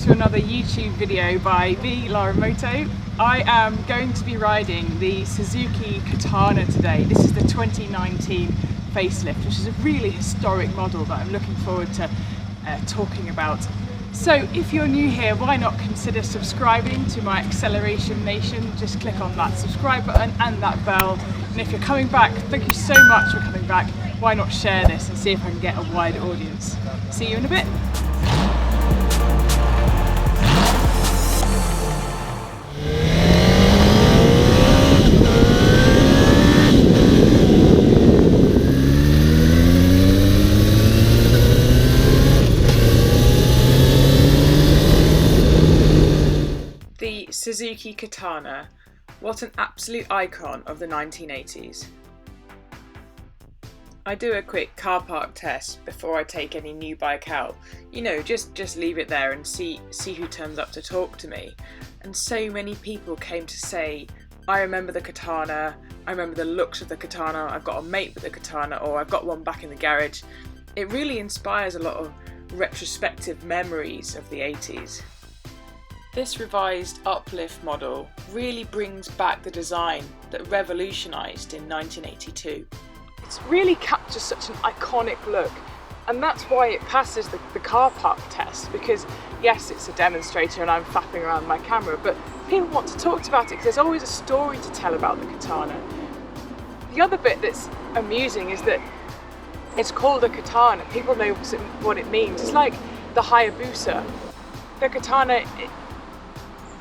to another YouTube video by the Laramoto. I am going to be riding the Suzuki Katana today. This is the 2019 facelift, which is a really historic model that I'm looking forward to talking about. So if you're new here, why not consider subscribing to my Acceleration Nation? Just click on that subscribe button and that bell. And if you're coming back, thank you so much for coming back. Why not share this and see if I can get a wide audience. See you in a bit. The Suzuki Katana. What an absolute icon of the 1980s. I do a quick car park test before I take any new bike out. You know, just leave it there and see who turns up to talk to me. And so many people came to say, I remember the Katana, I remember the looks of the Katana, I've got a mate with the Katana, or I've got one back in the garage. It really inspires a lot of retrospective memories of the 80s. This revised uplift model really brings back the design that revolutionised in 1982. It really captures such an iconic look, and that's why it passes the car park test, because yes, it's a demonstrator and I'm fapping around my camera, but people want to talk about it because there's always a story to tell about the Katana. The other bit that's amusing is that it's called a Katana. People know what it means. It's like the Hayabusa. The Katana,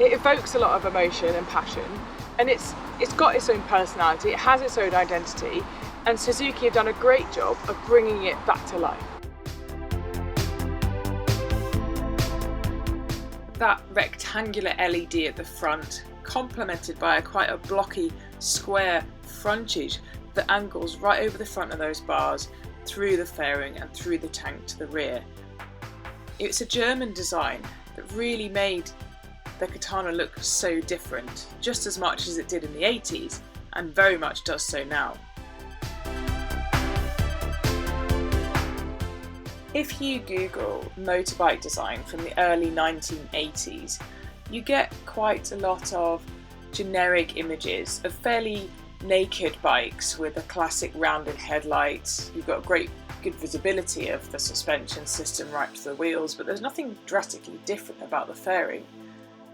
it evokes a lot of emotion and passion, and it's got its own personality, it has its own identity, and Suzuki have done a great job of bringing it back to life. That rectangular LED at the front, complemented by quite a blocky square frontage that angles right over the front of those bars, through the fairing and through the tank to the rear. It's a German design that really made the Katana look so different, just as much as it did in the 80s, and very much does so now. If you Google motorbike design from the early 1980s, you get quite a lot of generic images of fairly naked bikes with a classic rounded headlight. You've got good visibility of the suspension system right to the wheels, but there's nothing drastically different about the fairing.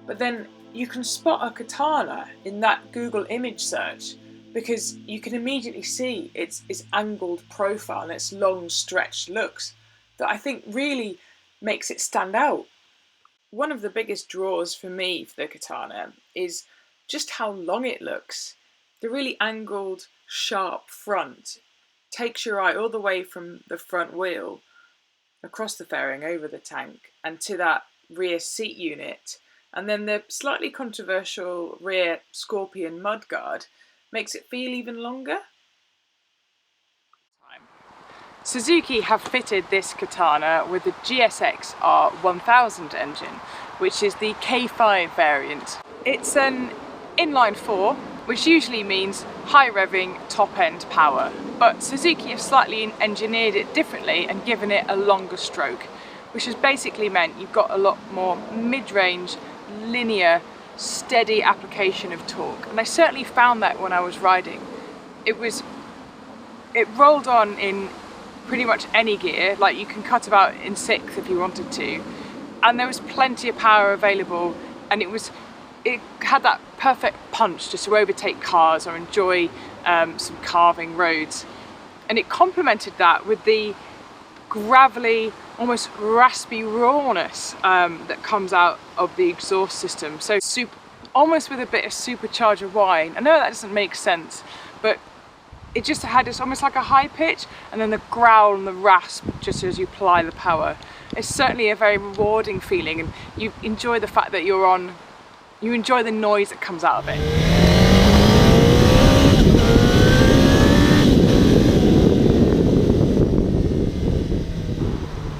But then you can spot a Katana in that Google image search because you can immediately see its angled profile and its long stretched looks that I think really makes it stand out. One of the biggest draws for me for the Katana is just how long it looks. The really angled, sharp front takes your eye all the way from the front wheel, across the fairing, over the tank, and to that rear seat unit. And then the slightly controversial rear Scorpion mudguard makes it feel even longer. Suzuki have fitted this Katana with the Gsx-R 1000 engine, which is the K5 variant. It's an inline 4, which usually means high revving top end power, but Suzuki have slightly engineered it differently and given it a longer stroke, which has basically meant you've got a lot more mid-range, linear, steady application of torque. And I certainly found that when I was riding. It rolled on in pretty much any gear, like you can cut about in 6th if you wanted to, and there was plenty of power available, and it had that perfect punch just to overtake cars or enjoy some carving roads. And it complemented that with the gravelly, almost raspy rawness that comes out of the exhaust system. So almost with a bit of supercharger whine. I know that doesn't make sense, but it just had this almost like a high pitch, and then the growl and the rasp just as you apply the power. It's certainly a very rewarding feeling, and you enjoy the fact that you enjoy the noise that comes out of it.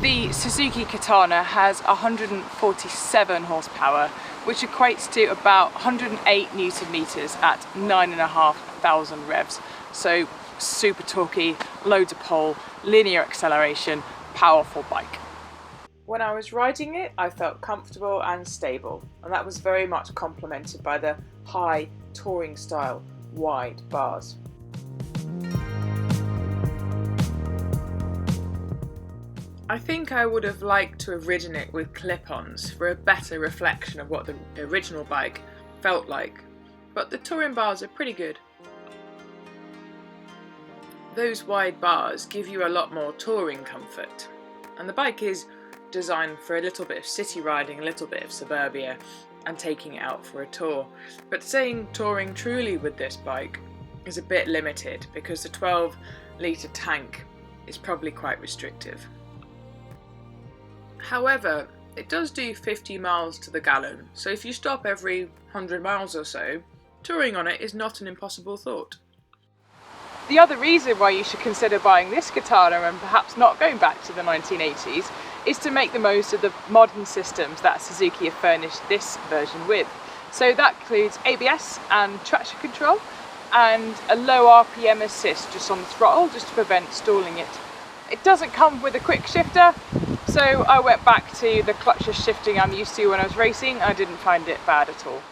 The Suzuki Katana has 147 horsepower, which equates to about 108 Newton meters at 9,500 revs. So super torquey, loads of pole, linear acceleration, powerful bike. When I was riding it, I felt comfortable and stable, and that was very much complemented by the high touring style wide bars. I think I would have liked to have ridden it with clip-ons for a better reflection of what the original bike felt like, but the touring bars are pretty good. Those wide bars give you a lot more touring comfort, and the bike is designed for a little bit of city riding, a little bit of suburbia, and taking it out for a tour. But saying touring truly with this bike is a bit limited because the 12-litre tank is probably quite restrictive. However, it does do 50 miles to the gallon, so if you stop every 100 miles or so, touring on it is not an impossible thought. The other reason why you should consider buying this Katana and perhaps not going back to the 1980s is to make the most of the modern systems that Suzuki have furnished this version with. So that includes ABS and traction control and a low RPM assist just on the throttle just to prevent stalling it. It doesn't come with a quick shifter, so I went back to the clutchless shifting I'm used to when I was racing. I didn't find it bad at all.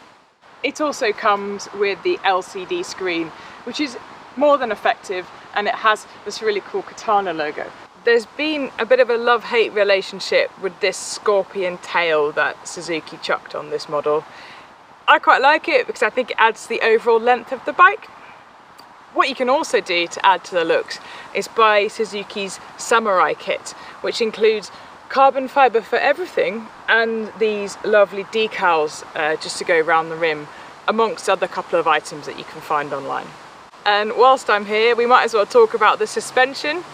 It also comes with the LCD screen, which is more than effective, and it has this really cool Katana logo. There's been a bit of a love-hate relationship with this scorpion tail that Suzuki chucked on this model. I quite like it because I think it adds to the overall length of the bike. What you can also do to add to the looks is buy Suzuki's Samurai kit, which includes carbon fibre for everything and these lovely decals just to go around the rim, amongst other couple of items that you can find online. And whilst I'm here, we might as well talk about the suspension.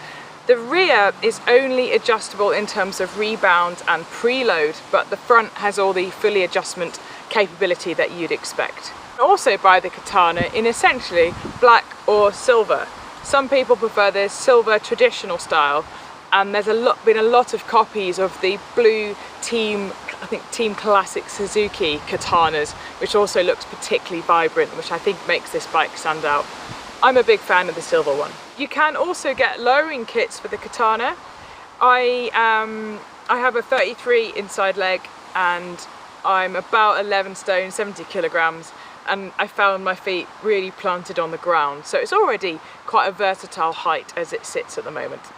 The rear is only adjustable in terms of rebound and preload, but the front has all the fully adjustment capability that you'd expect. Also buy the Katana in essentially black or silver. Some people prefer the silver traditional style, and there's been a lot of copies of the blue Team Classic Suzuki Katanas, which also looks particularly vibrant, which I think makes this bike stand out. I'm a big fan of the silver one. You can also get lowering kits for the Katana. I have a 33 inside leg and I'm about 11 stone, 70 kilograms, and I found my feet really planted on the ground. So it's already quite a versatile height as it sits at the moment.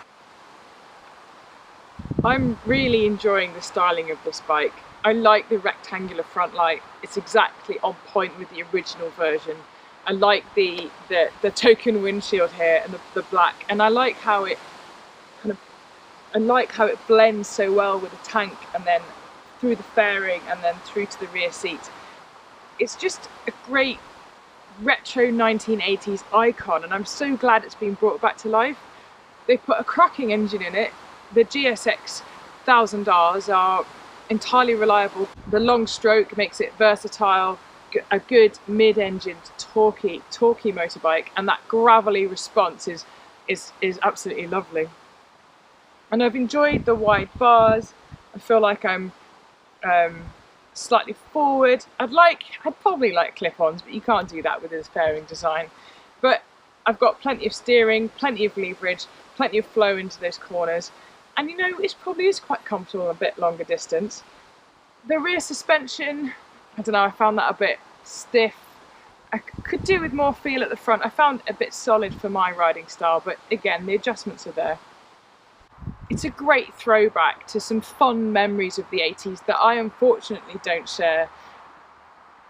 I'm really enjoying the styling of this bike. I like the rectangular front light. It's exactly on point with the original version. I like the token windshield here and the black, and I like how it blends so well with the tank and then through the fairing and then through to the rear seat. It's just a great retro 1980s icon, and I'm so glad it's been brought back to life. They put a cracking engine in it. The Gsx-R are entirely reliable. The long stroke makes it versatile, a good mid-engine torquey motorbike, and that gravelly response is absolutely lovely. And I've enjoyed the wide bars. I feel like I'm slightly forward. I'd probably like clip-ons, but you can't do that with this fairing design. But I've got plenty of steering, plenty of leverage, plenty of flow into those corners, and you know, it probably is quite comfortable a bit longer distance. The rear suspension, I don't know, I found that a bit stiff. I could do with more feel at the front. I found it a bit solid for my riding style, but again, the adjustments are there. It's a great throwback to some fond memories of the 80s that I unfortunately don't share.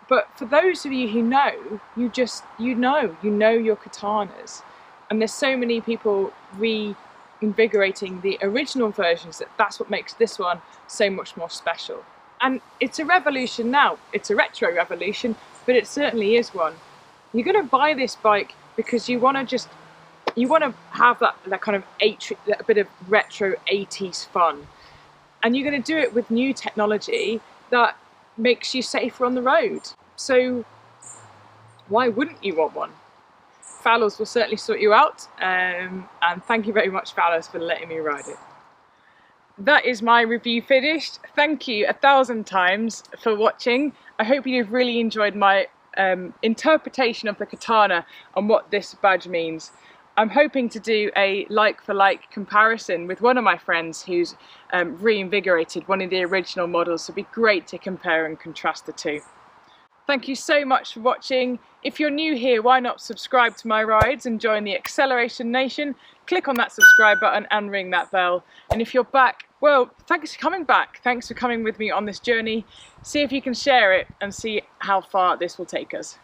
But for those of you who know, you know your Katanas. And there's so many people reinvigorating the original versions that's what makes this one so much more special. And it's a revolution now. It's a retro revolution, but it certainly is one. You're going to buy this bike because you want to have that kind of a bit of retro 80s fun. And you're going to do it with new technology that makes you safer on the road. So why wouldn't you want one? Fowlers will certainly sort you out. And thank you very much, Fowlers, for letting me ride it. That is my review finished. Thank you 1,000 times for watching. I hope you've really enjoyed my interpretation of the Katana and what this badge means. I'm hoping to do a like-for-like comparison with one of my friends who's reinvigorated one of the original models, so it'd be great to compare and contrast the two. Thank you so much for watching. If you're new here, why not subscribe to my rides and join the Acceleration Nation? Click on that subscribe button and ring that bell. And if you're back, well, thanks for coming back. Thanks for coming with me on this journey. See if you can share it and see how far this will take us.